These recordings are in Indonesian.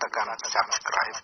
tekan subscribe.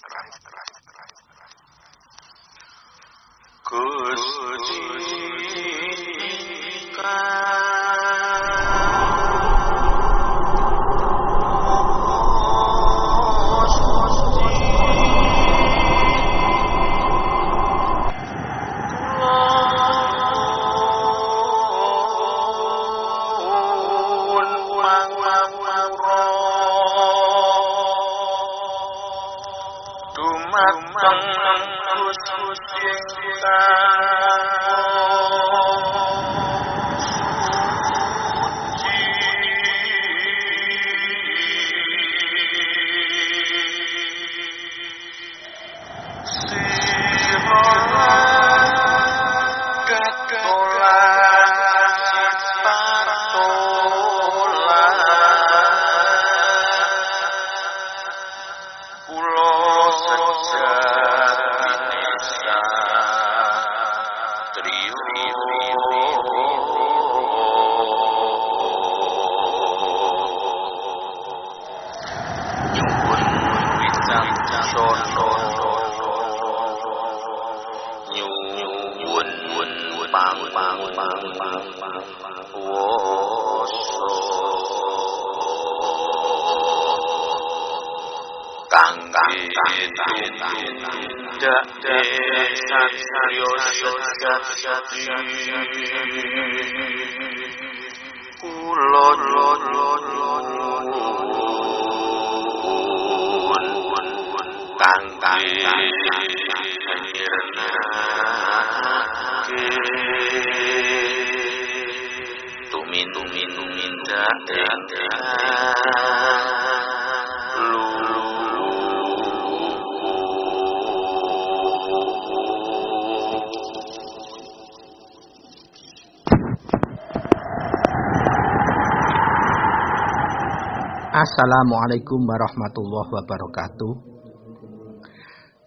Assalamualaikum warahmatullahi wabarakatuh.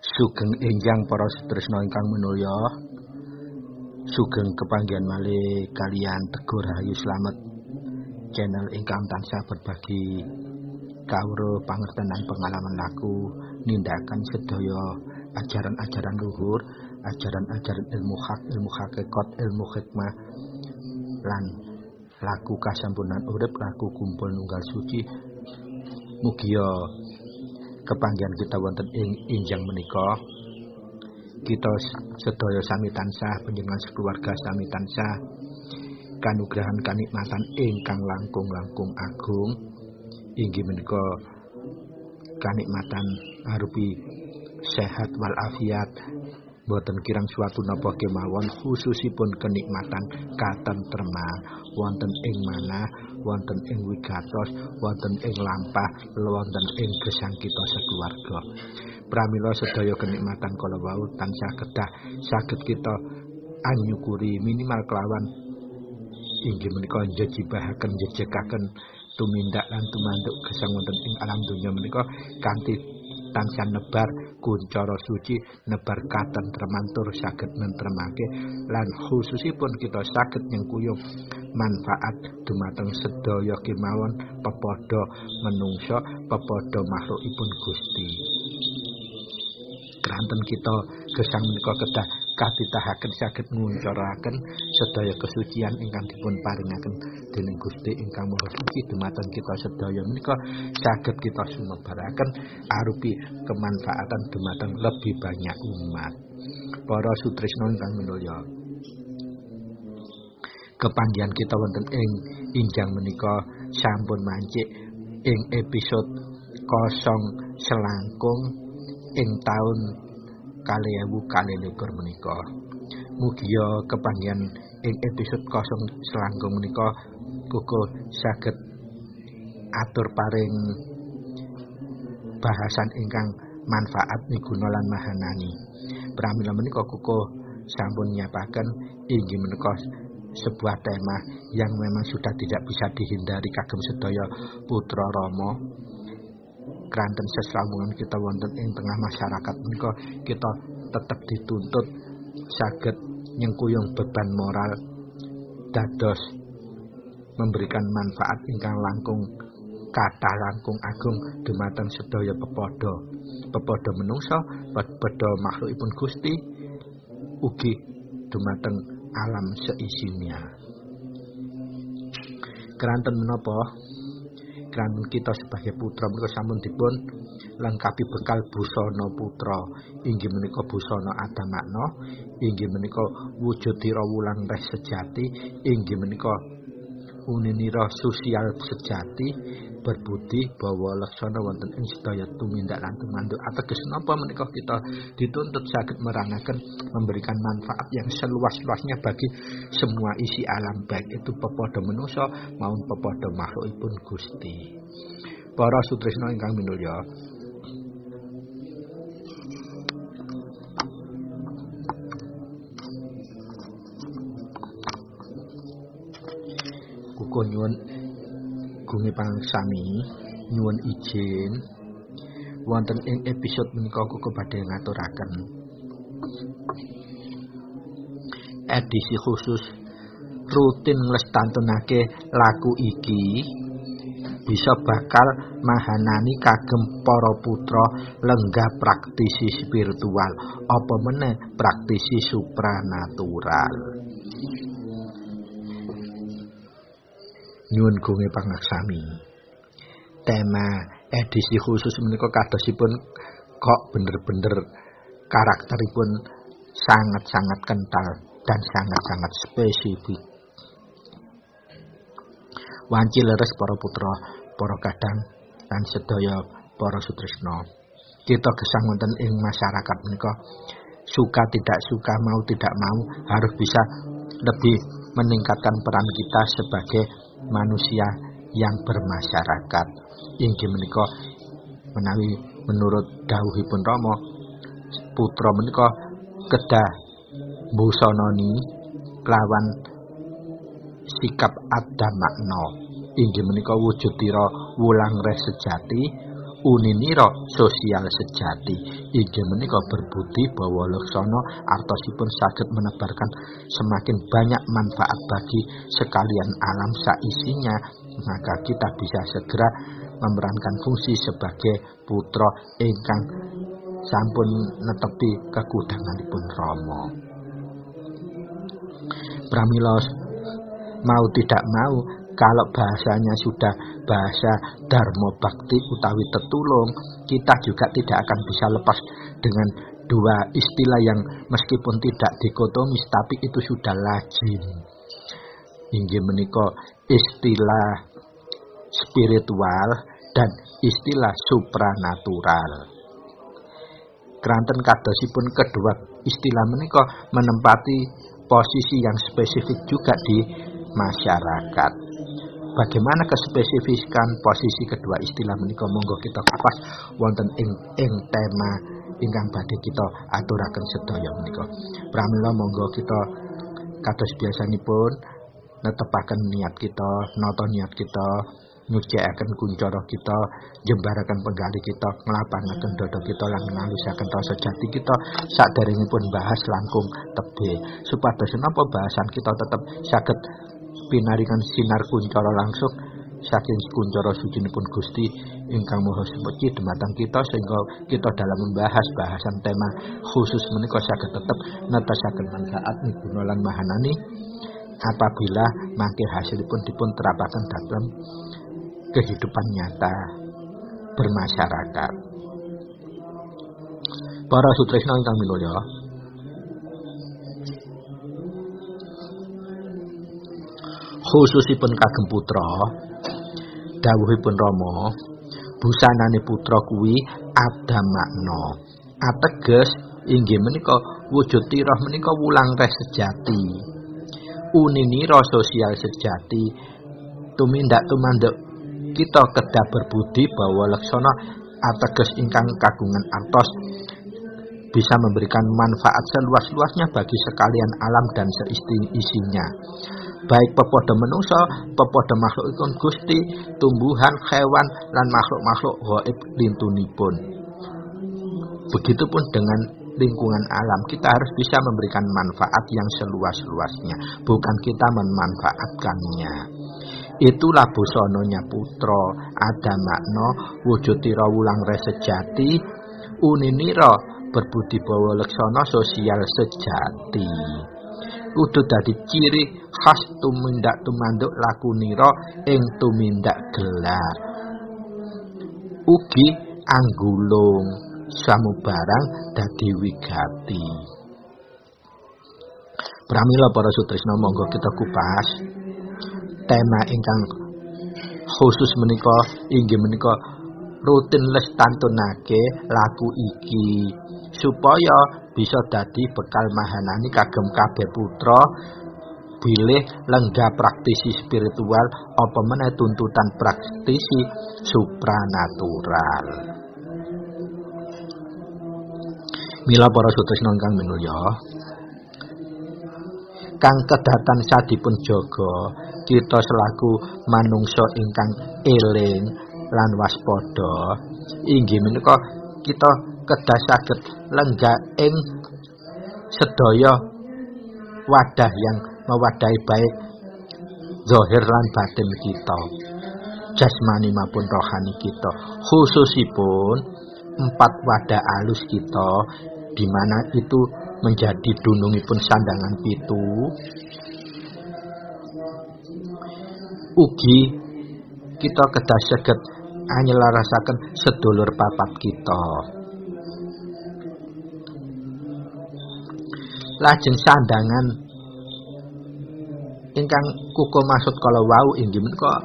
Sugeng enjang para setresna ingkang minulya. Sugeng kepanggihan malih kalian Teguh Rahayu Slamet, channel ingkang tansah berbagi kawruh pangertenan pengalaman laku nindakan sedaya ajaran-ajaran luhur, ajaran-ajaran ilmu hak, ilmu hakikat, ilmu hikmah lan laku kasampunan urip, laku kumpul nunggal suci. Mugia kepanggihan kita wonten ing enjang menika kita sedaya sami tansah panjenengan sekeluarga sami tansah kanugrahan kanikmatan ingkang langkung agung inggih menika kanikmatan arupi sehat wal afiat, boten kirang suatu napa kemawon, khususipun kenikmatan katentreman wonten ing manah, wonten ing wigatos, wonten ing lampah, wonten ing gesang kita sekeluarga. Pramila sedaya kenikmatan kala wau tansah kedah saged kita anyukuri minimal kelawan inggih menika njejibahaken njejegaken tumindak lan tumanduk gesang wonten ing alam donya menika kanthi tansah nebar kuncara suci, nebar katentreman tur saged nentremake lan khususipun kita saged nyengkuyung manfaat dumateng sedaya kemawon pepadha menungsa, pepadha makhlukipun Gusti. Kranten kita gesang menika kedah katitahaken saged nguncaraken sedaya kesucian ingkang dipun paringaken dening Gusti ingkang Maha Suci dumateng kita sedaya menika saged kita sumebaraken arupi kemanfaatan dumateng lebih banyak umat. Para sutresna ingkang minulya, kepanggihan kita wonten ing enjang menika sampun mancik ing episode kosong selangkung ing taun 2021 menika. Mugia kepanggihan ing episode kosong selangkung menika kuku saged atur paring bahasan ingkang manfaat miguna lan mahanani. Pramila menika kuku sampun nyiapaken inggih menika sebuah tema yang memang sudah tidak bisa dihindari kagem sedaya putra Rama. Kranten sesambungan kita wonten ing tengah masyarakat menika kita tetap dituntut saged nyengkuyung beban moral dados memberikan manfaat ingkang langkung kathah langkung agung dumateng sedaya pepadha menungsa, pepadha makhlukipun Gusti ugi dumateng alam seisinya. Keranten menapa? Keranten kita sebagai putra menika sampun dipun lengkapi bekal busana putra, inggih menika busana adamakna, inggih menika wujudira wulang reh sejati, inggih menika uninira sosial sejati, berbudi bawa laksana wonten ing sedaya tumindak lan tumanduk. Ateges napa menika kita dituntut saged merangaken memberikan manfaat yang seluas-luasnya bagi semua isi alam, baik itu pepadha manusa maupun pepadha makhlukipun Gusti. Para sutresna ingkang minulya, kuko nyuwun gunge pangsami nyuwun izin wonten ing episode menika kuko badhe ngaturaken edisi khusus rutin nglestantunake laku iki bisa bakal mahanani kagem para putra lenggah praktisi spiritual apa meneh praktisi supranatural. Nyuwun gunge pangaksami. Tema edisi khusus menika kadosipun kok bener-bener karakteripun sangat-sangat kental dan sangat-sangat spesifik. Wanci leres para putra, para kadang lan sedaya para sutresna. Kita gesang wonten ing masyarakat menika suka tidak suka, mau tidak mau harus bisa lebih meningkatkan peran kita sebagai manusia yang bermasyarakat. Inggih menika menawi menurut dawuhipun Rama, putra menika kedah mbusanani lawan sikap adamakna. Inggih menika wujudira wulang reh sejati, uninira sosial sejati. Inggih menika berbudi bawa laksana artosipun saged menebarkan semakin banyak manfaat bagi sekalian alam saisinya, maka kita bisa segera memerankan fungsi sebagai putra ingkang sampun netepi kekudanganipun Rama. Pramila mau tidak mau, kalau bahasanya sudah bahasa dharma bakti utawi tetulung, kita juga tidak akan bisa lepas dengan dua istilah yang meskipun tidak dikotomis tapi itu sudah lazim. Inggih menika istilah spiritual dan istilah supranatural. Keranten kadosipun kedua istilah menika menempati posisi yang spesifik juga di masyarakat. Bagaimana kespesifikan posisi kedua istilah menika monggo kita kupas wonten ing tema ingkang badhe kita aturaken sedaya menika. Pramila monggo kita kados biasanipun netepaken niat kita, nata niat kita, nyucikaken kuncara kita, jembaraken penggali kita, nglapangaken dada kita lan ngalusaken rasa jati kita saderengipun bahas langkung tebih supados napa bahasan kita tetap saged pinaringan sinar kuncara langsung saking kuncara sucinipun Gusti ingkang Maha Suci dumateng kita, sehingga kita dalam membahas bahasan tema khusus menika saged tetep netasaken manfaat niguna lan mahanani apabila mangke hasilipun dipun terapaken dalam kehidupan nyata bermasyarakat. Para sutresna ingkang minulya, khususipun kagem putra, dawuhipun Rama, busanane putra kuwi adamakna. Ateges inggih menika wujud tirah menika wulang reh sejati. Uninira sosial sejati. Tumindak tumanduk kita kedah berbudi bawa laksana ateges ingkang kagungan artos bisa memberikan manfaat seluas-luasnya bagi sekalian alam dan seisinya. Baik pepadha manungsa, pepadha makhlukipun Gusti, tumbuhan, hewan, lan makhluk-makhluk gaib lintunipun. Begitupun dengan lingkungan alam, kita harus bisa memberikan manfaat yang seluas-luasnya, bukan kita memanfaatkannya. Itulah busana putra ada makna wujudira wulang resejati uninira berbudi bawa leksana sosial sejati. Kudu dadi ciri khas tumindak tumanduk lakunira ing tumindak gelar. Ugi anggulung samubarang dadi wigati. Pramila para sutresna monggo kita kupas tema ingkang khusus menika inggih menika rutin lestantunake laku iki supaya bisa dadi bekal mahanani kagem kabeh putra bilih lenggah praktisi spiritual apa meneh tuntutan praktisi supranatural. Mila para sutresna ingkang minulya, kang kedatan sadipun jaga kita selaku manungsa ingkang eling lan waspada inggih menika kita kedah saged lenggah ing sedaya wadah yang mewadahi baik zahir lan batin kita, jasmani maupun rohani kita, khususipun 4 wadah alus kita di mana itu menjadi dunungipun sandangan pitu. Ugi kita kedah saged anyelarasaken sedulur papat kita. Lajeng sandangan ingkang kuko maksud kala wau inggih menika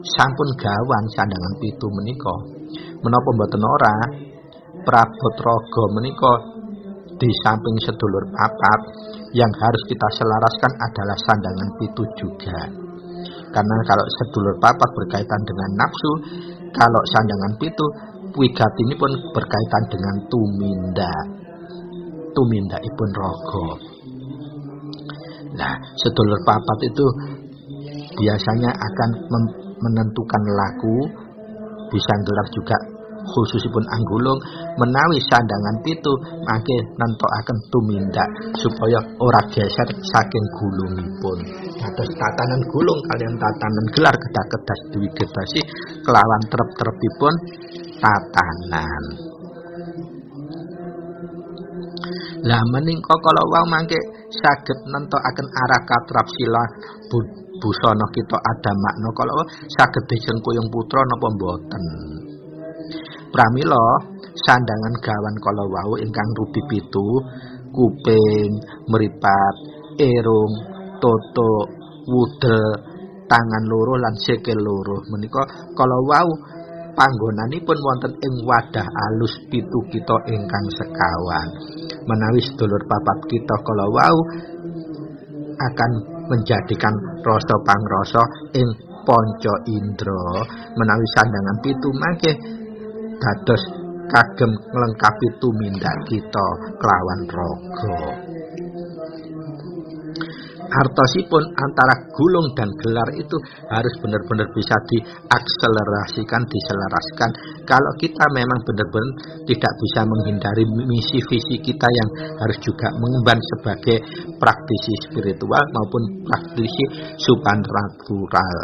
sampun gawan sandangan pitu menika. Menapa mboten ora prabot raga menika di samping sedulur papat yang harus kita selaraskan adalah sandangan pitu juga. Karena kalau sedulur papat berkaitan dengan nafsu, kalau sandangan pitu wigati ini pun berkaitan dengan tumindaipun raga. Nah, sedulur papat itu biasanya akan menentukan laku, bisa gelar juga khususipun anggulung menawi sandangan pitu mangke nentokaken tumindak supaya ora geser saking gulungipun. Dados tatanan gulung kalian tatanan gelar kedah-kedah diwigetasi kelawan trep-trepipun tatanan. Lah menika kala wau mangke saged nentokaken arah katrap sila busana kita ada makna kala saged dijengkuyung putra napa mboten. Pramila sandangan gawan kala wau ingkang rupi pitu, kuping, mripat, irung, totok, wudel, tangan loro lan sikil loro menika kala wau panggonanipun wonten ing wadah alus pitu kita ingkang sekawan. Menawi sedulur papat kita kala wau akan menjadikan rasa pangrasa ing panca indra, menawi sandangan pitu mangke dados kagem nglengkapi tumindak kita kelawan raga. Artosipun antara gulung dan gelar itu harus benar-benar bisa diakselerasikan, diselaraskan. Kalau kita memang benar-benar tidak bisa menghindari misi visi kita yang harus juga mengemban sebagai praktisi spiritual maupun praktisi supranatural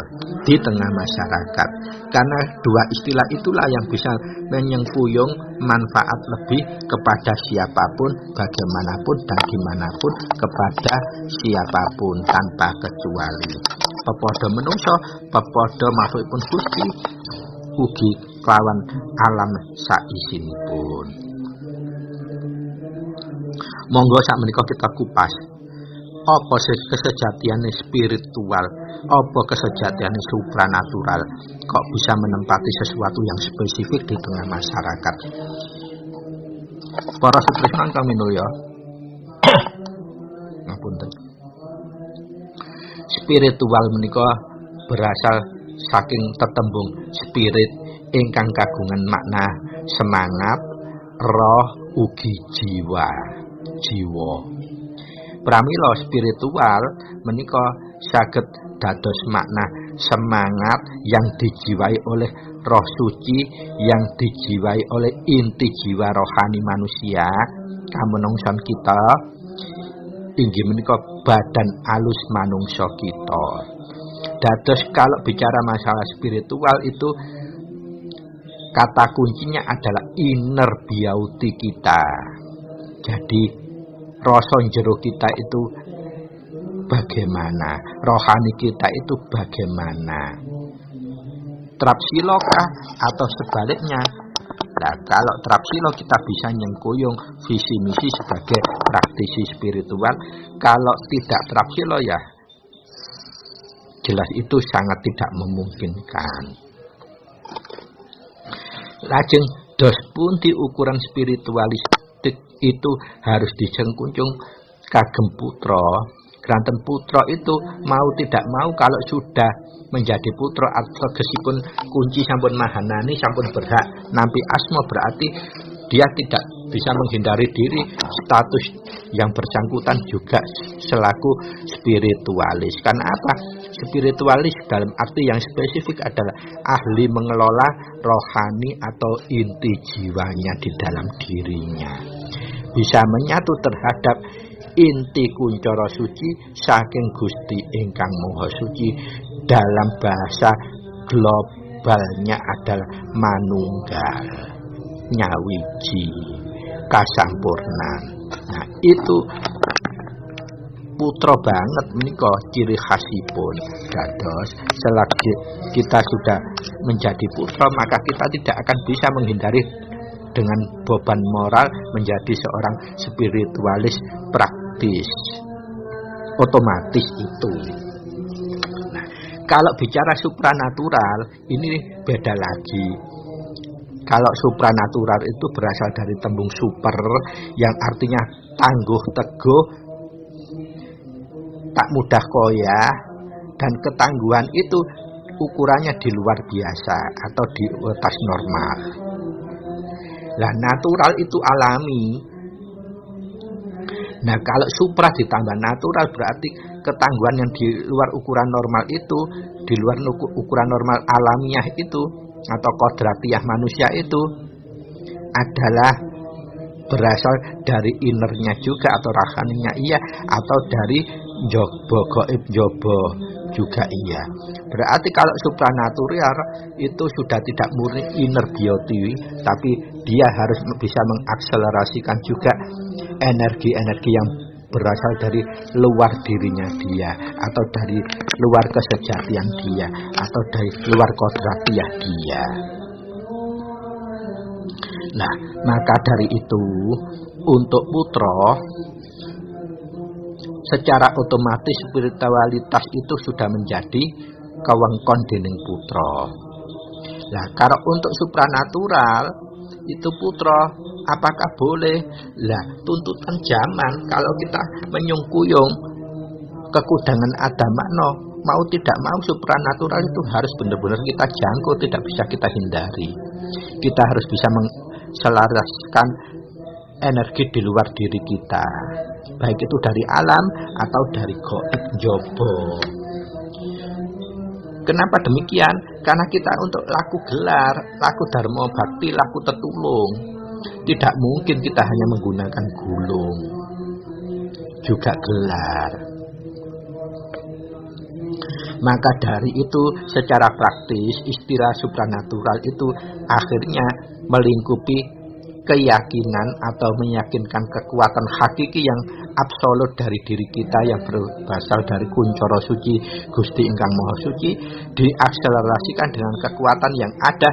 di tengah masyarakat. Karena dua istilah itulah yang bisa menyengkuyung manfaat lebih kepada siapapun, bagaimanapun dan gimanapun, kepada siapapun tanpa kecuali. Pepodo menungso, pepodo makhlukipun Gusti, ugi kelawan alam saisinipun. Monggo sakmenika kita kupas apa kesejatiane spiritual, apa kesejatiane supranatural kok bisa menempati sesuatu yang spesifik di tengah masyarakat. Para sutresna kang minulya. Ngapunten. Spiritual menika berasal saking tetembung spirit ingkang kagungan makna semangat, roh ugi jiwa. Pramila spiritual menika saged dados makna semangat yang dijiwai oleh roh suci, yang dijiwai oleh inti jiwa rohani manusia kamanungsan kita inggih menika badan alus manungsa kita. Dados kalau bicara masalah spiritual itu kata kuncinya adalah inner beauty kita. Jadi rasa jero kita itu bagaimana, rohani kita itu bagaimana, trapsilokah atau sebaliknya. Nah, kalau trapsilo kita bisa nyengkuyung visi misi sebagai praktisi spiritual. Kalau tidak trapsilo ya jelas itu sangat tidak memungkinkan. Lajeng dos pundi ukuran spiritualistik itu harus disengkunjung kagem putra. Granten putra itu mau tidak mau kalau sudah menjadi putra ategesipun kunci sampun mahanani sampun berhak nampi asma, berarti dia tidak bisa menghindari diri status yang bersangkutan juga selaku spiritualis. Karena apa? Spiritualis dalam arti yang spesifik adalah ahli mengelola rohani atau inti jiwanya di dalam dirinya, bisa menyatu terhadap inti kuncoro suci saking Gusti ingkang Maha Suci. Dalam bahasa globalnya adalah manunggal, nyawiji, kasampurnan. Nah, itu putra banget menika ciri khasipun. Dados selagi kita sudah menjadi putra, maka kita tidak akan bisa menghindari dengan beban moral menjadi seorang spiritualis praktis. Otomatis itu. Nah, kalau bicara supranatural ini beda lagi. Kalau supranatural itu berasal dari tembung super yang artinya tangguh teguh, tak mudah koyah, dan ketangguhan itu ukurannya di luar biasa atau di atas normal. Nah, natural itu alami. Nah, kalau supra ditambah natural berarti ketangguhan yang di luar ukuran normal itu, di luar ukuran normal alamiah itu atau kodratiah manusia itu adalah berasal dari innernya juga atau rohaninya iya, atau dari jobo goib jobo juga iya. Berarti kalau supranatural itu sudah tidak murni inner beauty, tapi dia harus bisa mengakselerasikan juga energi-energi yang berasal dari luar dirinya dia, atau dari luar kesejatian dia, atau dari luar kodratiah dia. Nah, maka dari itu untuk putra secara otomatis spiritualitas itu sudah menjadi kewengkon dening putra. Nah, kalau untuk supranatural itu putra apakah boleh? Lah, tuntutan zaman kalau kita menyungkuyung kekudangan adamakno, mau tidak mau supranatural itu harus benar-benar kita jangkau, tidak bisa kita hindari. Kita harus bisa menselaraskan energi di luar diri kita, baik itu dari alam atau dari gaib jobo. Kenapa demikian? Karena kita untuk laku gelar, laku dharma bakti, laku tetulung, tidak mungkin kita hanya menggunakan gulung, juga gelar. Maka dari itu secara praktis istilah supranatural itu akhirnya melingkupi keyakinan atau meyakinkan kekuatan hakiki yang absolut dari diri kita yang berasal dari kuncoro suci Gusti ingkang Maha Suci, diakselerasikan dengan kekuatan yang ada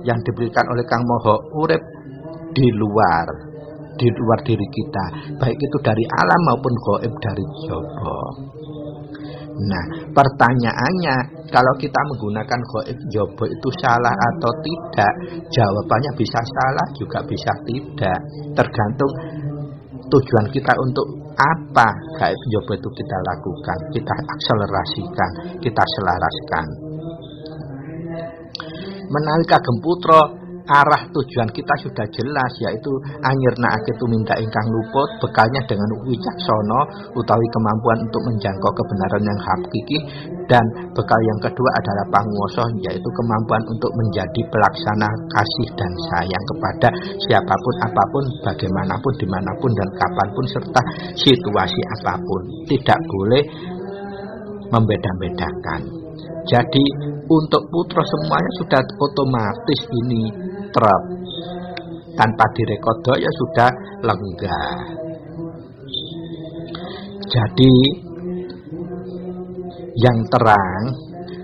yang diberikan oleh Kang Maha Urip di luar diri kita, baik itu dari alam maupun gaib dari jobo. Nah, pertanyaannya, kalau kita menggunakan gaib jobo itu salah atau tidak? Jawabannya bisa salah juga bisa tidak, tergantung tujuan kita untuk apa gaib jobo itu kita lakukan, kita akselerasikan, kita selaraskan. Menawi kagem putra, arah tujuan kita sudah jelas, yaitu anyirna ake tuminta ingkang luput, bekalnya dengan wicaksana utawi kemampuan untuk menjangkau kebenaran yang hakiki, dan bekal yang kedua adalah panguwasa, yaitu kemampuan untuk menjadi pelaksana kasih dan sayang kepada siapapun, apapun, bagaimanapun, dimanapun dan kapanpun, serta situasi apapun. Tidak boleh membeda-bedakan. Jadi untuk putra semuanya sudah otomatis ini trep, tanpa direkodo ya sudah lenggah. Jadi yang terang,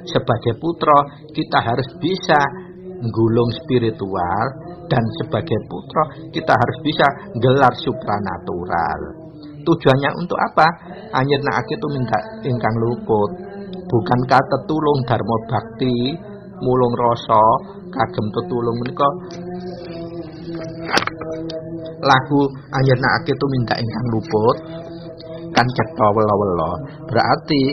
sebagai putra kita harus bisa menggulung spiritual, dan sebagai putra kita harus bisa gelar supranatural. Tujuannya untuk apa? Anyirnakake tumindak ingkang luput. Bukankah tetulung dharma bakti mulung rasa kagem tetulung menika lagu anyirnakake tumindak ingkang luput kan cetha wela-wela. Berarti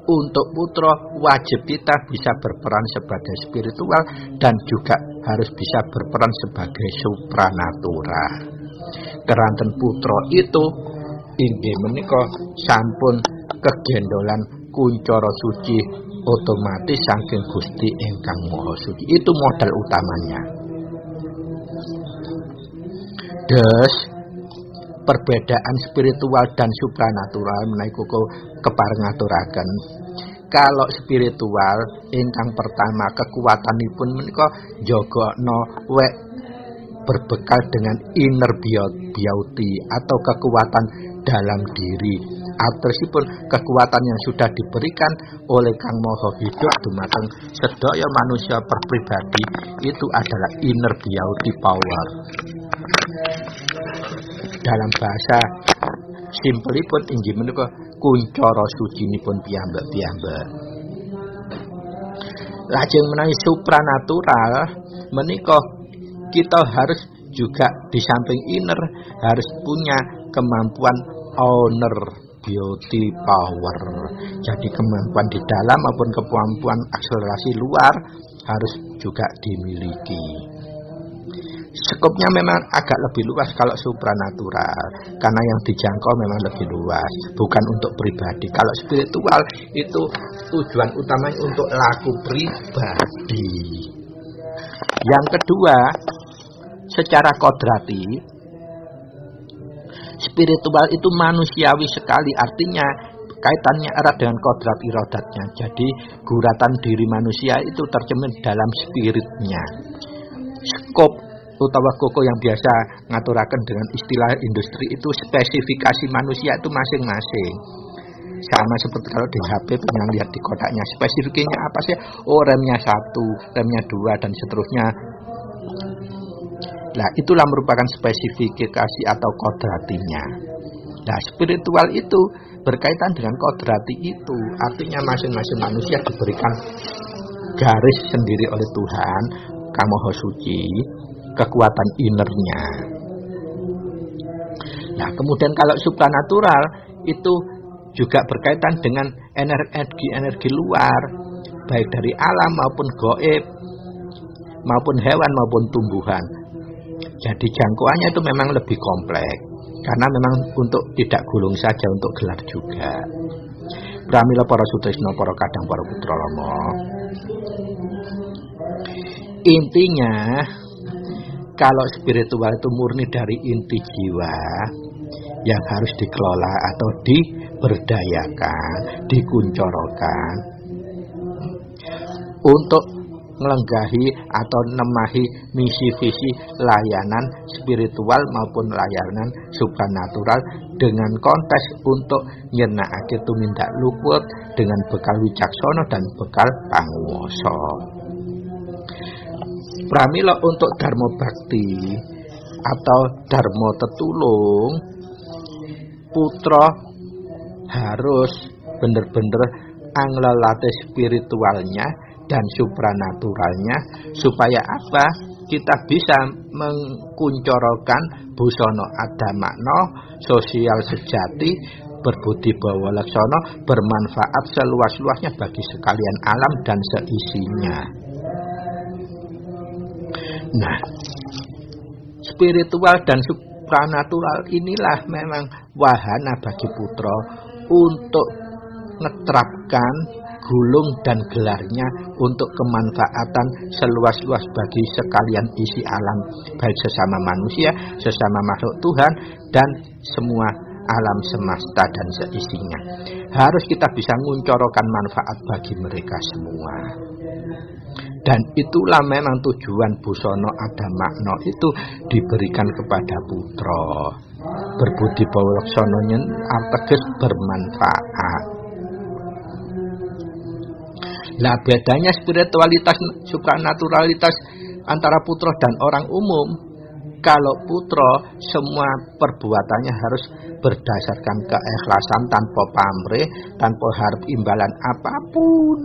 untuk putra wajib kita bisa berperan sebagai spiritual dan juga harus bisa berperan sebagai supranatural. Keranten putra itu inggih menika sampun kegendolan kuncara suci otomatis saking Gusti ingkang Maha Suci. Itu modal utamanya. Des perbedaan spiritual dan supranatural menawi keparengaturaken. Kalau spiritual ingkang pertama kekuatanipun menika jagana wek berbekal dengan inner beauty atau kekuatan dalam diri. Atersipun kekuatan yang sudah diberikan oleh Kang Maha Hidup dumateng sedaya manusia perpribadi itu adalah inner beauty power. Dalam bahasa simpelipun inggih menika kuncara sucinipun piyambak-piyambak. Lajeng menawi supranatural menika kita harus juga di samping inner harus punya kemampuan outer beauty power. Jadi kemampuan di dalam maupun kemampuan akselerasi luar harus juga dimiliki. Skopnya memang agak lebih luas kalau supranatural, karena yang dijangkau memang lebih luas, bukan untuk pribadi. Kalau spiritual itu tujuan utamanya untuk laku pribadi. Yang kedua, secara kodrati, spiritual itu manusiawi sekali, artinya kaitannya erat dengan kodrat irodatnya. Jadi guratan diri manusia itu tercermin dalam spiritnya. Skop utawa koko yang biasa ngaturaken dengan istilah industri itu spesifikasi manusia itu masing-masing. Sama seperti kalau di HP pernah lihat di kotaknya, spesifikasinya apa sih? Oh, remnya 1, remnya 2 dan seterusnya. Nah, itulah merupakan spesifikasi atau kodratinya. Nah, spiritual itu berkaitan dengan kodrati itu, artinya masing-masing manusia diberikan garis sendiri oleh Tuhan, Kang Maha Suci, kekuatan innernya. Nah, kemudian kalau supranatural itu juga berkaitan dengan energi luar, baik dari alam maupun gaib, maupun hewan maupun tumbuhan. Jadi jangkauannya itu memang lebih kompleks, karena memang untuk tidak gulung saja, untuk gelar juga. Pramila para sutresna, para kadang, para putra lama. Intinya, kalau spiritual itu murni dari inti jiwa yang harus dikelola atau diberdayakan, dikuncorokan untuk melenggahi atau nemahi misi visi layanan spiritual maupun layanan supranatural dengan konteks untuk nyenakake tumindak luput dengan bekal wicaksana dan bekal panguwasa. Pramila untuk dharma bakti atau dharma tetulung, putra harus benar-benar anglalate spiritualnya dan supranaturalnya, supaya apa? Kita bisa mengkuncorokan busana adamakna, sosial sejati, berbudi bawa laksana, bermanfaat seluas-luasnya bagi sekalian alam dan seisinya. Nah, spiritual dan supranatural inilah memang wahana bagi putra untuk menerapkan gulung dan gelarnya untuk kemanfaatan seluas-luas bagi sekalian isi alam, baik sesama manusia, sesama makhluk Tuhan, dan semua alam semesta dan seisinya. Harus kita bisa nguncorokan manfaat bagi mereka semua. Dan itulah memang tujuan busana Adamakna itu diberikan kepada putra. Berbudi bawalaksana ateges bermanfaat. Lah bedanya spiritualitas supranaturalitas antara putra dan orang umum. Kalau putra semua perbuatannya harus berdasarkan keikhlasan, tanpa pamrih, tanpa harap imbalan apapun.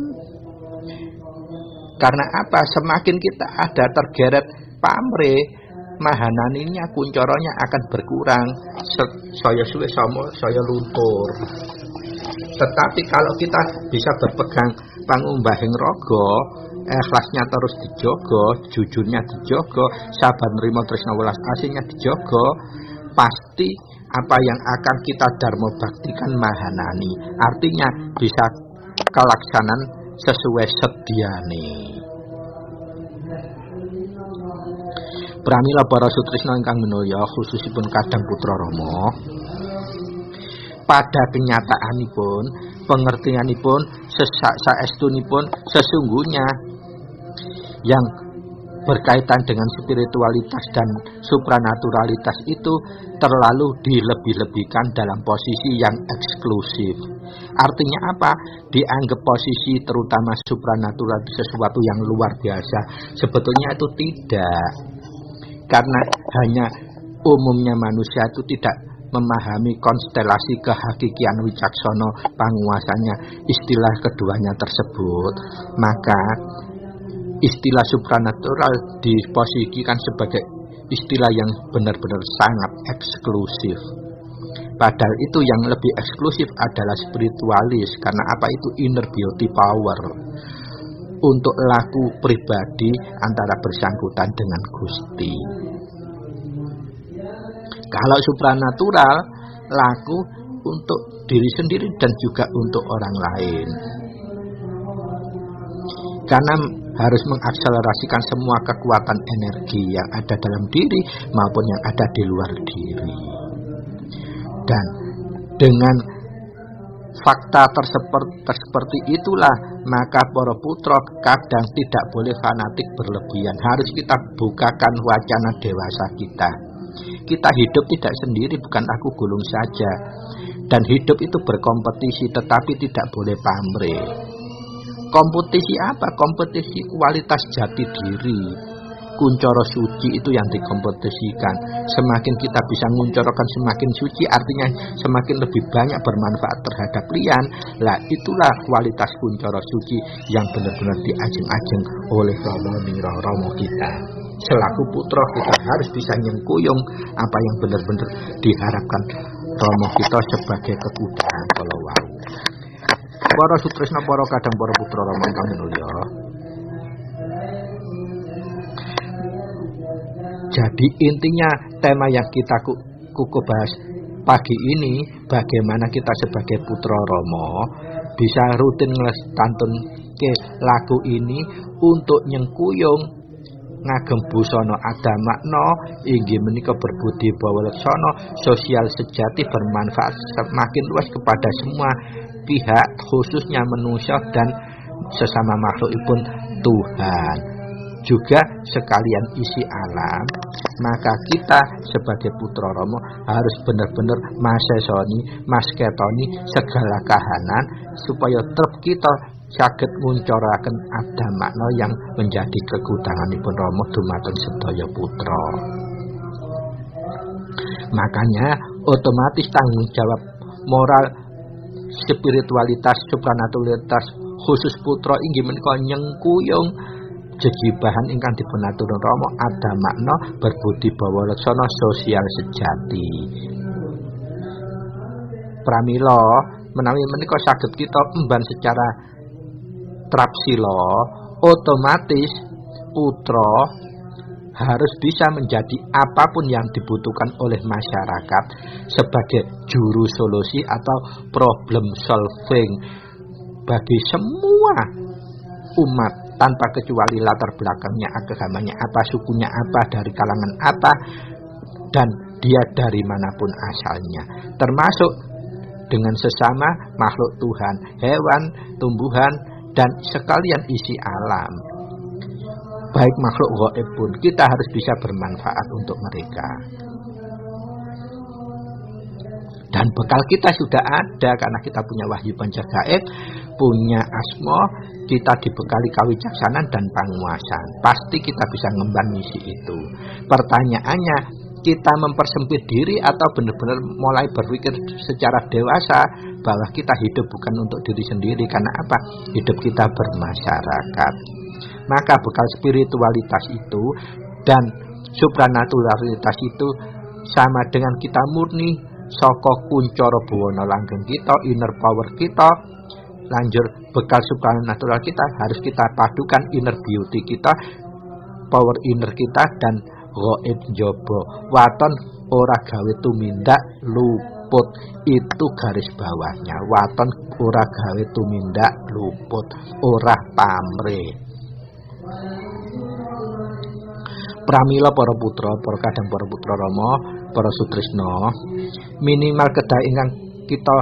Karena apa? Semakin kita ada tergeret pamrih, mahananinya kuncoronya akan berkurang. Saya suwe saya luntur. Tetapi kalau kita bisa berpegang pangumbahing raga, ikhlasnya terus dijogo, jujurnya dijogo, sabar nerima tresna welas asihnya dijogo, pasti apa yang akan kita dharma baktikan mahanani. Artinya bisa kelaksanan sesuai sediane. Pramila para sutrisna ingkang minulya, khususipun kadang putra Rama, pada kenyataanipun, pengertianipun, saestunipun sesungguhnya yang berkaitan dengan spiritualitas dan supranaturalitas itu terlalu dilebih-lebihkan dalam posisi yang eksklusif. Artinya apa? Dianggap posisi terutama supranatural sesuatu yang luar biasa. Sebetulnya itu tidak. Karena hanya umumnya manusia itu tidak memahami konstelasi kehakikian wicaksana panguasanya istilah keduanya tersebut, maka istilah supranatural diposisikan sebagai istilah yang benar-benar sangat eksklusif. Padahal itu yang lebih eksklusif adalah spiritualis. Karena apa? Itu inner beauty power untuk laku pribadi antara bersangkutan dengan Gusti. Kalau supranatural laku untuk diri sendiri dan juga untuk orang lain. Karena harus mengakselerasikan semua kekuatan energi yang ada dalam diri maupun yang ada di luar diri. Dan dengan fakta seperti itulah maka para putra kadang tidak boleh fanatik berlebihan. Harus kita bukakan wacana dewasa kita. Kita hidup tidak sendiri, bukan aku gulung saja. Dan hidup itu berkompetisi, tetapi tidak boleh pamrih. Kompetisi apa? Kompetisi kualitas jati diri. Kuncoro suci itu yang dikompetisikan. Semakin kita bisa nguncorokan semakin suci, artinya semakin lebih banyak bermanfaat terhadap lian. Lah itulah kualitas kuncoro suci yang benar-benar diajeng-ajeng oleh Romo kita. Selaku putra kita harus bisa nyengkuyung apa yang benar-benar diharapkan Romo kita sebagai kekuatan kalau wau. Para sutresna, para kadang para putra Rama ingkang minulya. Jadi intinya tema yang kita kuku bahas pagi ini, bagaimana kita sebagai putra Rama bisa rutin nglestantun ke lagu ini untuk nyengkuyung ngagem busana Adamakna inggih menika berbudi bawalaksana, sosial sejati, bermanfaat semakin luas kepada semua pihak, khususnya manusia dan sesama makhlukipun Tuhan, juga sekalian isi alam. Maka kita sebagai putra Rama harus benar-benar masesoni, masketoni segala kahanan supaya trep kita saged nguncaraken Adamakna yang menjadi kegudanganipun Rama dumateng sedaya putra. Makanya otomatis tanggung jawab moral, spiritualitas, supranaturalitas khusus putra inggih menika nyengkuyung jejibahan ingkang dipunaturaken Rama Adamakna berbudi bawalaksana, sosial sejati. Pramila menawi menika saged kita emban secara trapsila, otomatis putra harus bisa menjadi apapun yang dibutuhkan oleh masyarakat sebagai juru solusi atau problem solving bagi semua umat tanpa kecuali latar belakangnya, agamanya apa, sukunya apa, dari kalangan apa, dan dia dari manapun asalnya, termasuk dengan sesama makhluk Tuhan, hewan, tumbuhan, dan sekalian isi alam. Baik makhluk gaib pun kita harus bisa bermanfaat untuk mereka. Dan bekal kita sudah ada karena kita punya wahyu panca gaib, punya asma, kita dibekali kawicaksanan dan panguasaan. Pasti kita bisa ngemban misi itu. Pertanyaannya, kita mempersempit diri atau benar-benar mulai berpikir secara dewasa bahwa kita hidup bukan untuk diri sendiri. Karena apa? Hidup kita bermasyarakat. Maka bekal spiritualitas itu dan supranaturalitas itu sama dengan kita murni saka kuncara bawana langgeng kita, inner power kita, lanjut bekal supranatural kita harus kita padukan inner beauty kita, power inner kita, dan gaib njaba. Waton ora gawe tumindak luput, itu garis bawahnya. Waton ora gawe tumindak luput, ora pamrih. Pramila para putra, para kadang para putra Rama, para Sutrisna, minimal kedah ingkang kita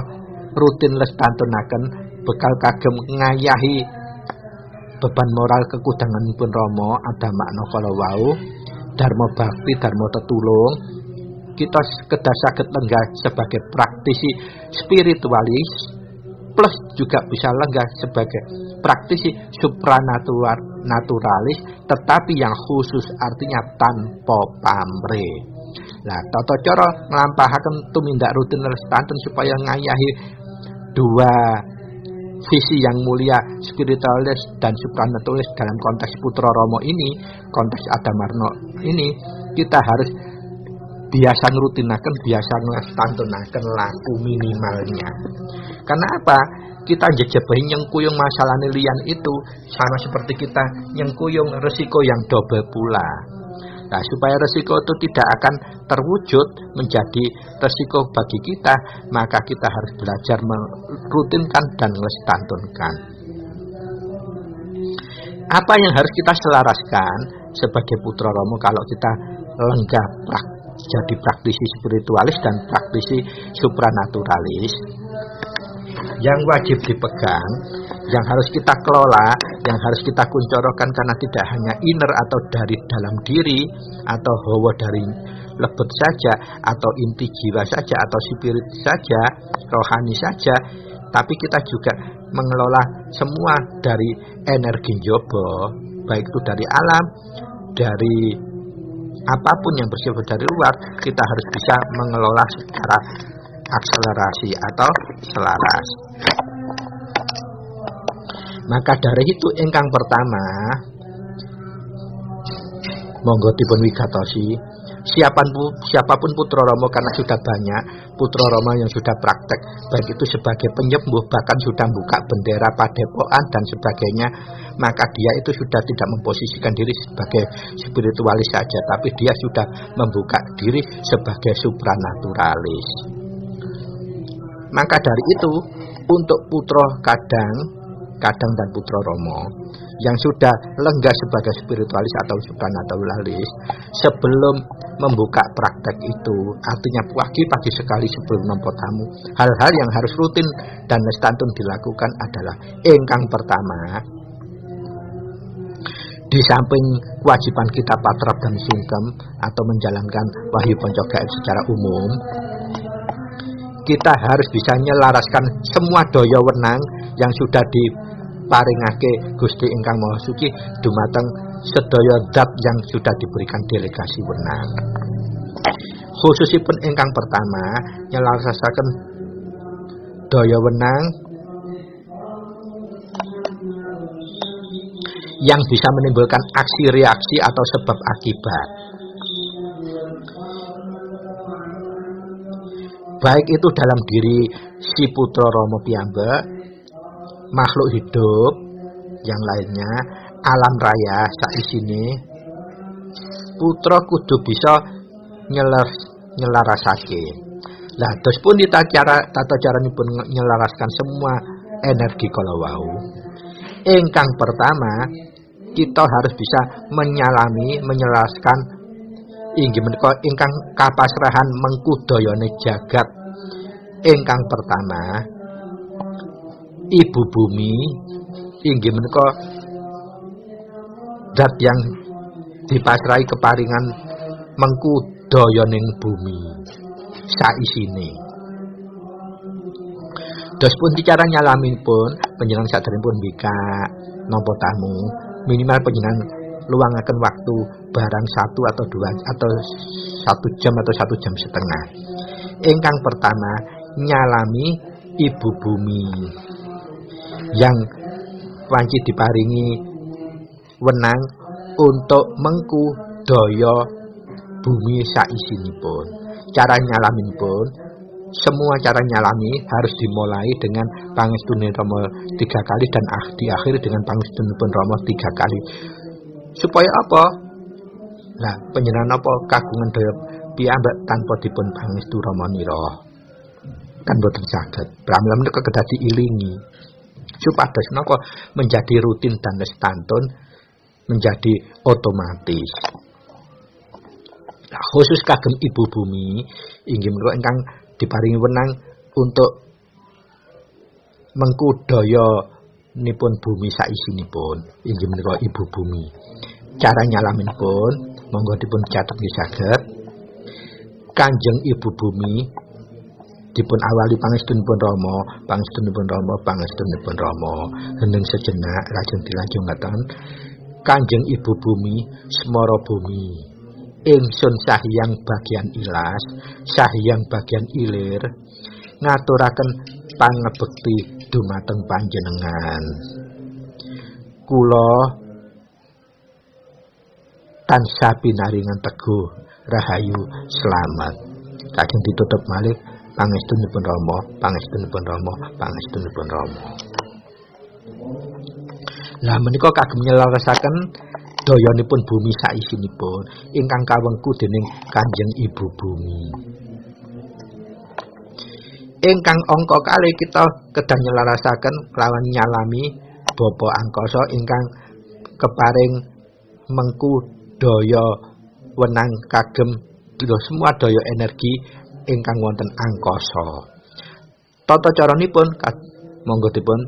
rutin lestantunaken bekal kagem ngayahi beban moral kekudanganipun Rama adamakna kala wau, dharma bakti, dharma tetulung, kita kedah saged lenggah sebagai praktisi spiritualis plus juga bisa lenggah sebagai praktisi supranaturalis, tetapi yang khusus artinya tanpa pamrih. Nah, tata cara nglampahaken tumindak rutin lestantun supaya ngayahi dua visi yang mulia, spiritualis dan supranaturalis dalam konteks Putra Rama ini, konteks Adamarna ini, kita harus biasa ngrutinaken, biasa nglestantunaken laku minimalnya. Karena apa? Kita jejebahi nyengkuyung masalah liyan itu sama seperti kita nyengkuyung resiko yang double pula. Nah, supaya resiko itu tidak akan terwujud menjadi resiko bagi kita, maka kita harus belajar merutinkan dan nglestantunkan. Apa yang harus kita selaraskan sebagai Putra Rama kalau kita lenggah jadi praktisi spiritualis dan praktisi supranaturalis? Yang wajib dipegang, yang harus kita kelola, yang harus kita kuncorokan karena tidak hanya inner atau dari dalam diri, atau hawa dari lebet saja, atau inti jiwa saja, atau spirit saja, rohani saja, tapi kita juga mengelola semua dari energi njaba, baik itu dari alam, dari apapun yang bersifat dari luar, kita harus bisa mengelola secara akselerasi atau selaras. Maka dari itu ingkang pertama, monggo dipun wigatosi, siapapun Putra Rama karena sudah banyak Putra Rama yang sudah praktek, baik itu sebagai penyembuh, bahkan sudah buka bendera padepokan dan sebagainya, maka dia itu sudah tidak memposisikan diri sebagai spiritualis saja, tapi dia sudah membuka diri sebagai supranaturalis. Maka dari itu, untuk putra kadang dan Putra Rama yang sudah lenggah sebagai spiritualis atau supranaturalis, sebelum membuka praktek itu, artinya pagi sekali sebelum nampa tamu, hal-hal yang harus rutin dan lestantun dilakukan adalah ingkang pertama, di samping kewajiban kita patrap dan singkem atau menjalankan wahyu panca gaib secara umum, kita harus bisa nyelaraskan semua daya wenang yang sudah diparingake Gusti ingkang Maha Suci dumateng sedaya zat yang sudah diberikan delegasi wenang. Khususipun ingkang pertama nyelarasaken daya wenang yang bisa menimbulkan aksi reaksi atau sebab akibat. Baik itu dalam diri si Putra Rama piyambak, makhluk hidup yang lainnya, alam raya saisine, putra kudu bisa nyelarasake. Lah terus pun tata caranipun nyelaraskan semua energi kala wau. Ingkang pertama, kita harus bisa menyelaraskan inggih menika ingkang kapasrahan mengkudayane jagat. Ingkang pertama Ibu Bumi inggih menika zat yang dipasrahi keparingan mengkudayaning bumi saisine. Dos pun cara nyalaminipun panjenengan sadèrèngipun mbikak nampa tamu minimal panjenengan luangaken waktu barang 1 atau 2 atau 1 jam atau 1 jam setengah. Ingkang pertama nyalami Ibu Bumi yang wanci diparingi wenang untuk mengkudaya bumi saisinipun. Cara nyalaminipun, semua cara nyalami harus dimulai dengan pangestune Rama 3 kali dan diakhiri dengan pangestunipun Rama 3 kali. Supaya apa? Nah, panjenengan apa kagungan daya piyambak tanpa dipun pangestu Rama nira? Kan boten saged. Pramila menika kedah diilingi. Supados napa menjadi rutin dan lestantun, menjadi otomatis. Nah, khusus kagem Ibu Bumi inggih menika ingkang diparingi wenang untuk mengkudaya nipun bumi saisinipun inggih menika Ibu Bumi. Cara nyalaminipun monggo dipun catet nggih saged. Kanjeng Ibu Bumi dipun awali pangestunipun Rama, pangestunipun Rama. Hendeng sejenak lajeng dilanjungaken. Kanjeng Ibu Bumi, Semara Bumi, ingsun sahyang bagian ilas, sahyang bagian ilir, ngaturaken pangebekti dumateng panjenengan. Kula tansah pinaringan teguh rahayu slamet. Lajeng ditutup malih pangestunipun Rama, pangestunipun Rama, pangestunipun Rama. Lah menika kagem nyelarasaken dayanipun bumi saisinipun ingkang kawengku dening Kanjeng Ibu Bumi. Ingkang angka kalih kita kedah nyelarasaken kelawan nyalami Bapa Angkasa ingkang keparing mengkudaya wenang kagem semua daya energi ingkang wonten angkasa. Tata caranipun monggo dipun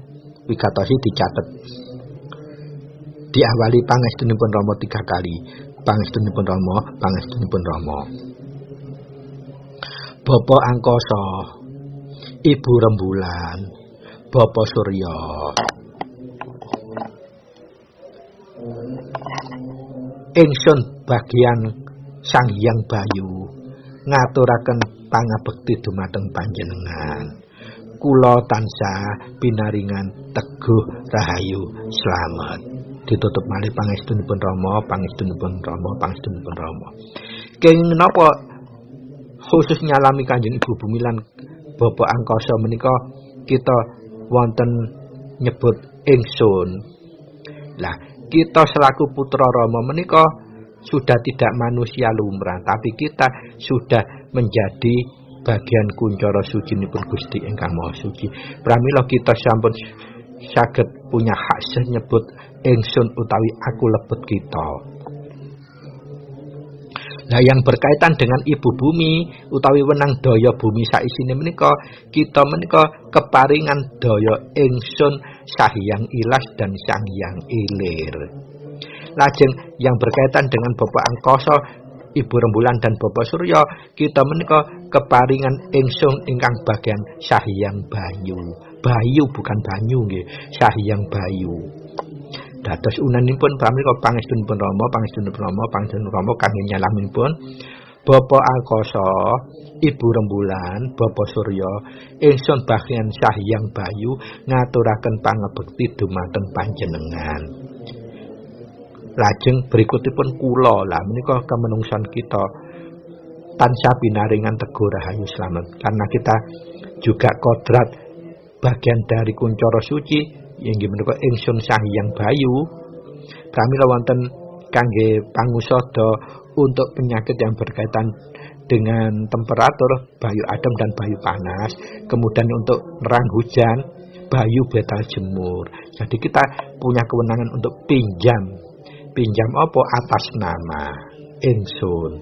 wigatosi dicatet. Diawali pangestunipun Rama 3 kali. Pangestunipun Rama, pangestunipun Rama. Bapa Angkasa, Ibu Rembulan, Bapa Surya. Ingsun bagian Sang Hyang Bayu ngaturaken pangabekti dumateng panjenengan. Kula tansah pinaringan teguh rahayu slamet. Ditutup malih pangestunipun Rama, pangestunipun Rama, pangestunipun Rama. Kenging napa khusus nyalami Kanjeng Ibu Bumi lan Bapa Angkasa menika kita wonten nyebut ingsun. Lah, kita selaku putra Rama menika sudah tidak manusia lumrah, tapi kita sudah menjadi bagian kuncara sucinipun Gusti ingkang Maha Suci. Pramila kita sampun saged punya hak nyebut ingsun utawi aku lebet kita. Nah, yang berkaitan dengan Ibu Bumi utawi wenang daya bumi saisine menika, kita menika keparingan daya ingsun sahyang ilas dan sahyang ilir. Lajeng yang berkaitan dengan Bapa Angkasa, Ibu Rembulan dan Bapa Surya, kita menika keparingan ingsun ingkang bagian sahyang bayu. Bayu bukan banyu nggih, sahyang bayu. Dados unanipun pramila pangestunipun Rama, pangestunipun Rama, pangestunipun Rama kangge nyalaminipun Bapa Angkasa, Ibu Rembulan, Bapa Surya, ingsun bagian sahyang bayu ngaturaken pangebekti dumateng panjenengan. Lajeng berikutipun kula, lah menika kemenungsan kita tansah pinaringan teguh rahayu slamet karena kita juga kodrat bagian dari kuncara suci inggih menika ingsun sahyang bayu. Pramila wonten kangge pangusada untuk penyakit yang berkaitan dengan temperatur bayu adem dan bayu panas, kemudian untuk nerang hujan bayu betal jemur. Jadi kita punya kewenangan untuk pinjam apa atas nama ingsun.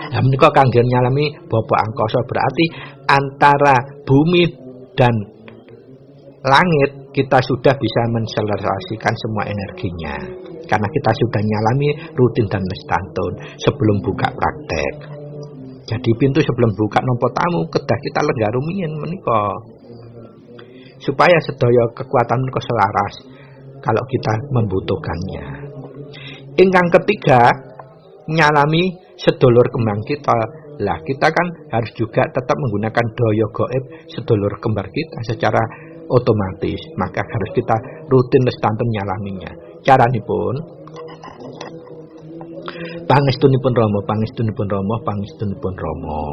Nah menika kangge nyalami bapa angkasa, berarti antara bumi dan langit kita sudah bisa menselerasikan semua energinya. Karena kita sudah nyalami rutin dan mestantun sebelum buka praktek. Jadi pintu sebelum buka nampa tamu kedah kita lenggah rumiyin menika. Supaya sedaya kekuatan menika selaras kalau kita membutuhkannya. Ingkang ketiga, nyalami sedulur kembang kita. Lah kita kan harus juga tetap menggunakan daya gaib sedulur kembar kita secara otomatis. Maka harus kita rutin mestantun nyalaminya. Caranipun pangestunipun Rama, pangestunipun Rama, pangestunipun Rama.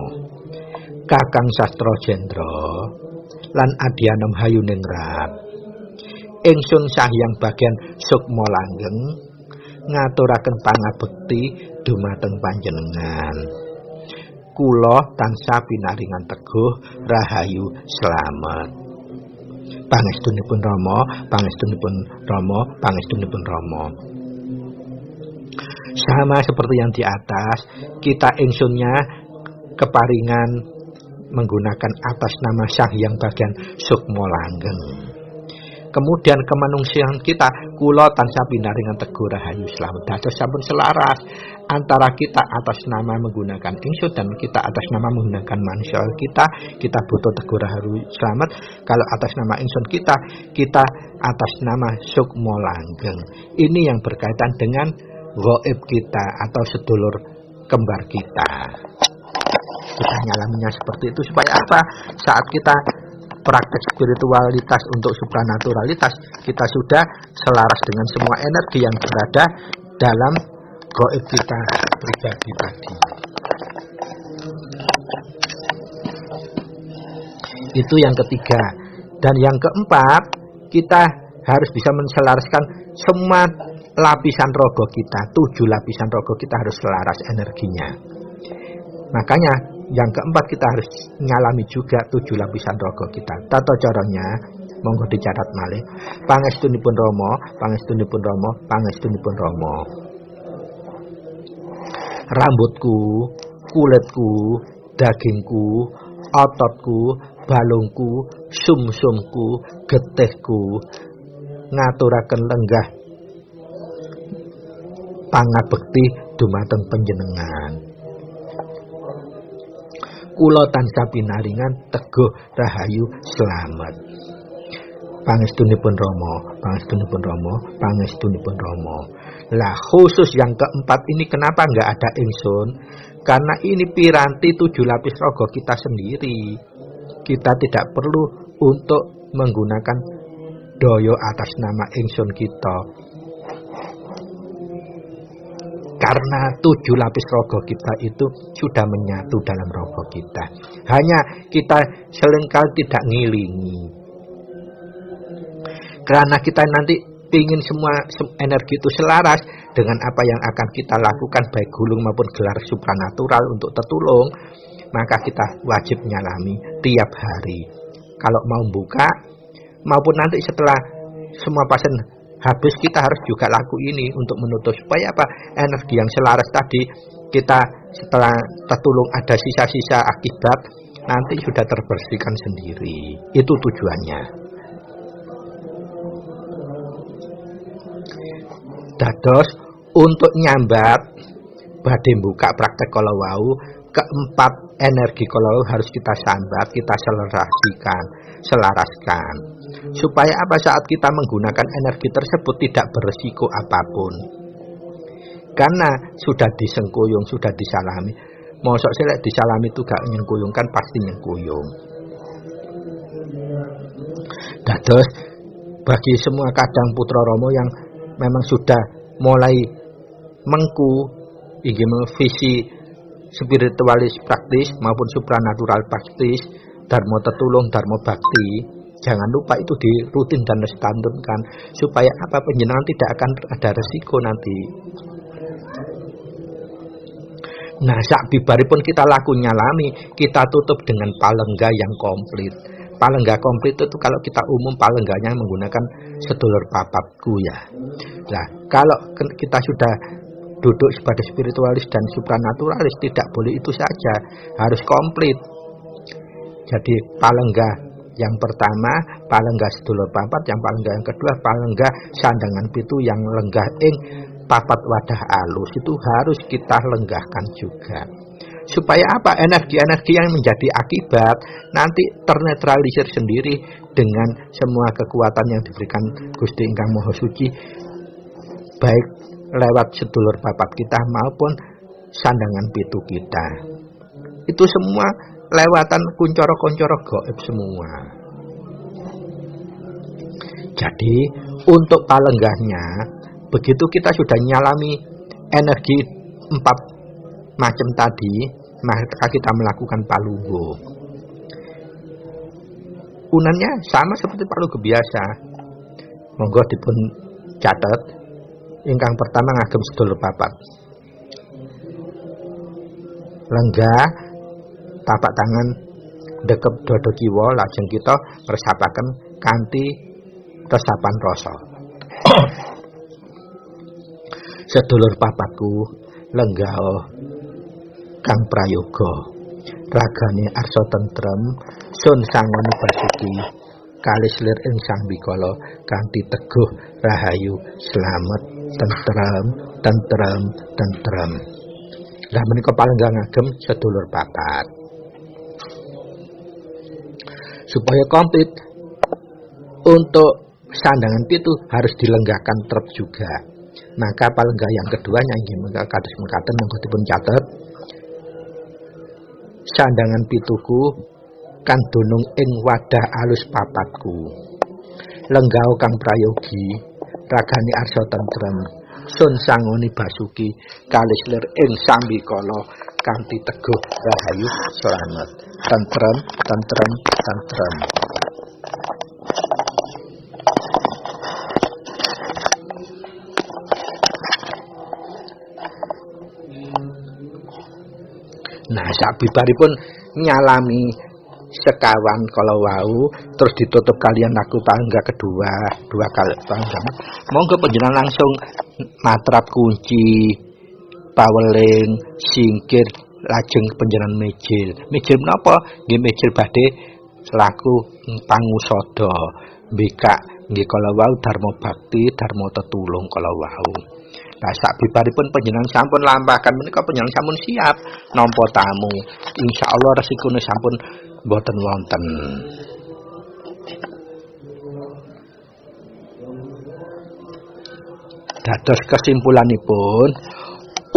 Kakang Sastra Jendra lan Adyanem Hayuningrat. Ingsun sahyang bagian sukma langgeng ngaturaken pangabekti dumateng panjenengan. Kula tansah pinaringan teguh rahayu slamet. Pangestunipun Rama, pangestunipun Rama, pangestunipun Rama. Sama seperti yang di atas, kita ingsunnya keparingan menggunakan atas nama Sahyang bagian sukma langgeng. Kemudian kemanungsian kita kula tansah pinaringan teguh rahayu slamet. Dados sampun selaras antara kita atas nama menggunakan ingsun dan kita atas nama menggunakan manusia kita butuh teguh rahayu slamet. Kalau atas nama ingsun kita atas nama sukma langgeng. Ini yang berkaitan dengan gaib kita atau sedulur kembar kita. Kita nyalaminya seperti itu supaya apa? Saat kita praktek spiritualitas untuk supranaturalitas, kita sudah selaras dengan semua energi yang berada dalam gaib kita pribadi tadi. Itu yang ketiga. Dan yang keempat, kita harus bisa menselaraskan semua lapisan rogo kita. 7 lapisan rogo kita harus selaras energinya. Makanya yang keempat kita harus nyalami juga 7 lapisan rogo kita. Tata caranya monggo dicatat malih. Pangestunipun Rama, pangestunipun Rama, pangestunipun Rama. Rambutku, kulitku, dagingku, ototku, balungku, sumsumku, getihku ngaturaken lenggah pangabekti dumateng panjenengan. Kula tansah pinaringan teguh rahayu slamet. Pangestunipun Rama, pangestunipun Rama, pangestunipun Rama. Lah khusus yang keempat ini kenapa enggak ada ingsun? Karena ini piranti 7 lapis rogo kita sendiri. Kita tidak perlu untuk menggunakan daya atas nama ingsun kita. Karena 7 lapis rogo kita itu sudah menyatu dalam rogo kita. Hanya kita seringkali tidak ngilingi. Karena kita nanti ingin semua energi itu selaras dengan apa yang akan kita lakukan baik gulung maupun gelar supranatural untuk tertulung, maka kita wajib nyalami tiap hari. Kalau mau buka maupun nanti setelah semua pasien habis, kita harus juga laku ini untuk menutup supaya apa? Energi yang selaras tadi kita setelah tertulung ada sisa-sisa akibat nanti sudah terbersihkan sendiri. Itu tujuannya. Dados untuk nyambat badhe buka praktek kala wau, keempat energi kala wau harus kita sambat, kita selaraskan. Supaya apa? Saat kita menggunakan energi tersebut tidak beresiko apapun. Karena sudah disengkuyung, sudah disalami. Mosok selek disalami itu gak nyengkuyung, kan pasti nyengkuyung. Dados bagi semua kadang putra Rama yang memang sudah mulai mengku inggih visi spiritualis praktis maupun supranatural praktis, dharma tetulung, dharma bakti, jangan lupa itu dirutin dan distantunkan supaya apa? Panjenengan tidak akan ada resiko nanti. Nah, sak bibaripun kita laku nyalami, kita tutup dengan palengga yang komplit. Palengga komplit itu kalau kita umum palengganya menggunakan sedulur papatku ya. Nah, kalau kita sudah 12 duduk sebagai spiritualis dan supranaturalis, tidak boleh itu saja, harus komplit. Jadi palenggah yang pertama, palenggah sedulur papat, yang palenggah yang kedua, palenggah sandangan pitu yang lenggah ing papat wadah alus, itu harus kita lenggahkan juga. Supaya apa? Energi-energi yang menjadi akibat nanti ternetralisir sendiri dengan semua kekuatan yang diberikan Gusti Ingkang Maha Suci, baik lewat sedulur papat kita maupun sandangan pitu kita. Itu semua lewatan kuncoro-kuncoro gaib semua. Jadi untuk palenggahnya, begitu kita sudah nyalami energi 4 macam tadi, maka kita melakukan palunggo. Unannya sama seperti palunggo biasa. Monggo dipun catet. Ingkang pertama ngagem sedulur papat. Lenggah tapak tangan dekep dodo kiwa, lajeng kita ngresapaken kanthi resapan rasa. Sedulur papatku, lenggah Kang Prayoga, ragane arsa tentrem, sun sangone basuki, kalis lir ing sang bikala kanthi teguh rahayu, slamet, tentrem, tentrem, tentrem. Lah menika palenggah ngagem sedulur papat. Supaya komplit, untuk sandangan pitu harus dilenggahkan trep juga. Maka palenggah yang keduanya inggih menika kados mekaten monggo dipun catet. Sandangan pituku kan dunung ing wadah alus papatku. Lenggah Kang Prayogi, ragane arsa tentrem, sun sangoni basuki, kalis lir ing sambikala kanthi teguh rahayu slamet. Tentrem, tentrem, tentrem. Nah, sabibaripun nyalami sekawan kalau wau, terus ditutup kalian laku palenggah kedua, 2 kali palenggah. Monggo panjenengan langsung matrap kunci, paweling, singkir, lajeng panjenengan mejil. Mejil menapa? Nggih mejil badhe selaku pangusada, mbikak nggih kala wau dharma bakti, dharma tetulung kala wau. Nah, sabibaripun panjenengan sampun lampahaken menika panjenengan sampun siap nampa tamu. Insyaallah resikone sampun boten wonten. Dados kesimpulanipun,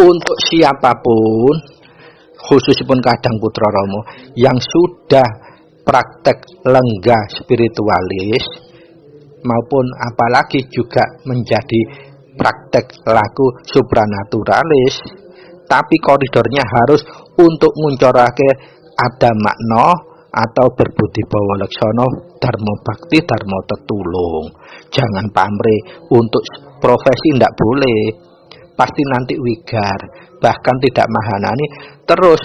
untuk siapapun khususipun Kadang Putra Rama yang sudah praktek lenggah spiritualis maupun apalagi juga menjadi praktek laku supranaturalis, tapi koridornya harus untuk nguncorake ada makna atau berbudi bawa laksana, dharma bakti, dharma tetulung. Jangan pamrih, untuk profesi ndak boleh, pasti nanti wigar, bahkan tidak mahanani, terus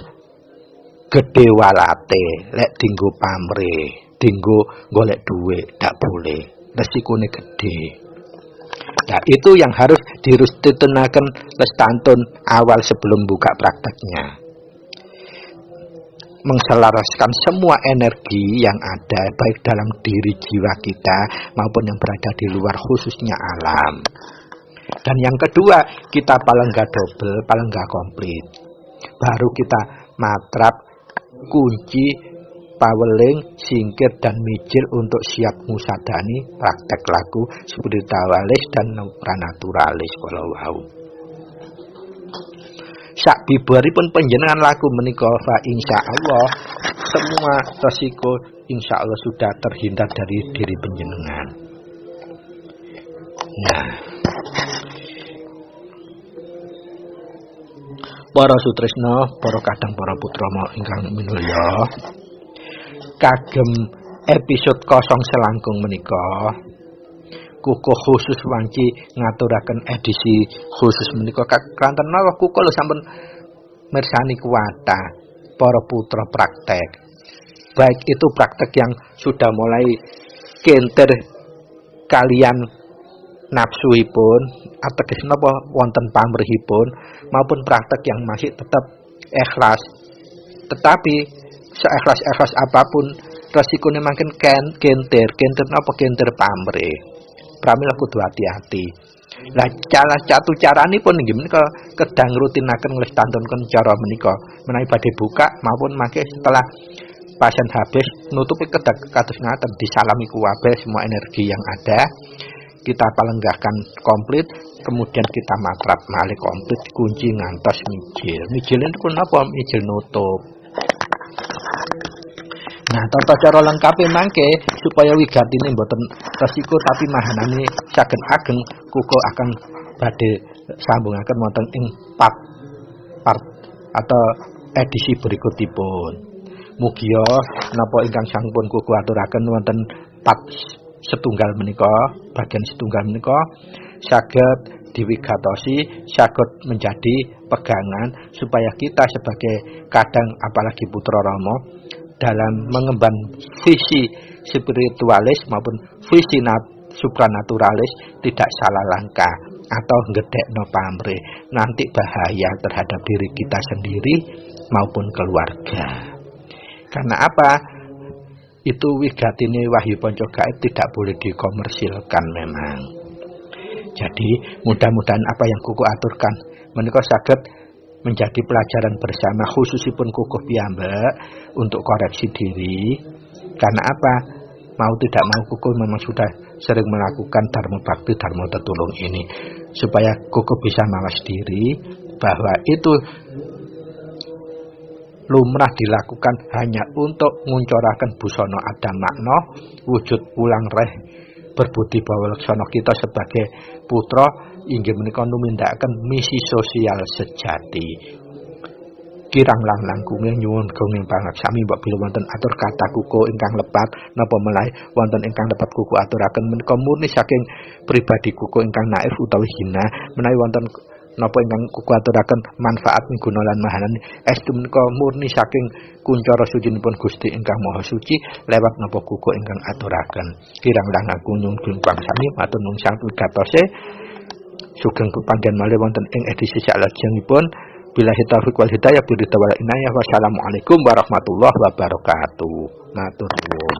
gede walate, lek dinggo pamrih, dinggo golek duit, ndak boleh, resikone gede. Nah, itu yang harus dirustenaken lestantun awal sebelum buka prakteknya. Mengselaraskan semua energi yang ada baik dalam diri jiwa kita maupun yang berada di luar, khususnya alam. Dan yang kedua, kita palenggah double, palenggah komplit. Baru kita matrap, kunci, paweling, singkir dan mijil untuk siap ngusadani praktek laku spiritualis dan supranaturalis kala wau. Sak bibaripun panjenengan laku menika fa insyaallah semua resiko insyaallah sudah terhindar dari diri panjenengan. Nah, para sutresna, para kadang, para putra ingkang minulya, kagem episode 0 selangkung menika kukuh khusus wanci ngaturaken edisi khusus menika kanten napa kukuh lho sampun mirsani kuwata para putra praktek, baik itu praktek yang sudah mulai kenter kalian nafsuipun ateges napa wonten pamrihipun maupun praktek yang masih tetap ikhlas. Tetapi seikhlas-ikhlas apapun resikonya makin kenter napa kenter pamrih. Pramila kudu hati-hati. Lah carane pun nggih menika kedang rutinaken nglestantun cara menika menawi badhe buka maupun mangke setelah pasien habis nutupi kedak kados ngaten disalami kuwabe semua energi yang ada kita palenggahkan komplit kemudian kita matrap malih komplit kunci ngantos mijil niku napa mijil nutup. Nah, tata cara lengkape mangke supaya wigatine mboten resiko tapi mahanane saged ageng kuku akan badhe sambungaken wonten ing part atau edisi berikutipun. Mugia napa ingkang sampun kuku aturaken wonten part setunggal menika, bagian setunggal menika saged diwigatosi, saged menjadi pegangan supaya kita sebagai kadang apalagi putra Rama dalam mengemban visi spiritualis maupun visi supranaturalis tidak salah langkah atau ngedekno pamrih nanti bahaya terhadap diri kita sendiri maupun keluarga. Karena apa? Itu wigatine Wahyu Panca Gaib tidak boleh dikomersilkan memang. Jadi mudah-mudahan apa yang kuku aturkan menika saged menjadi pelajaran bersama khususipun kukuh piyambak untuk koreksi diri. Karena apa? Mau tidak mau kukuh memang sudah sering melakukan dharma bakti, dharma tetulung ini supaya kukuh bisa mawas diri bahwa itu lumrah dilakukan hanya untuk nguncuraken busana ada makna wujud ulang reh berbudi bawalaksana kita sebagai putra inggih menika numindakaken misi sosial sejati. Kirang langkung nyuwun gunging pangaksami mbok bila wonten atur kata kuku ingkang lepat napa melai wonten ingkang lepat kuku aturaken menika murni saking pribadi kuku ingkang naif utawi hina menawi wonten napa ingkang kuku aturaken manfaat miguna lan mahanan estu menika murni saking kuncara sucinipun Gusti ingkang Maha Suci lewat napa kuku ingkang aturaken. Kirang langkung nyuwun pangsami matur nuwun sang wigatose sugeng pepanggen malih wonten ing edisi salajengipun. Billahi taufiq wal hidayah biridha inayah. Wassalamualaikum warahmatullahi wabarakatuh. Matur nuwun.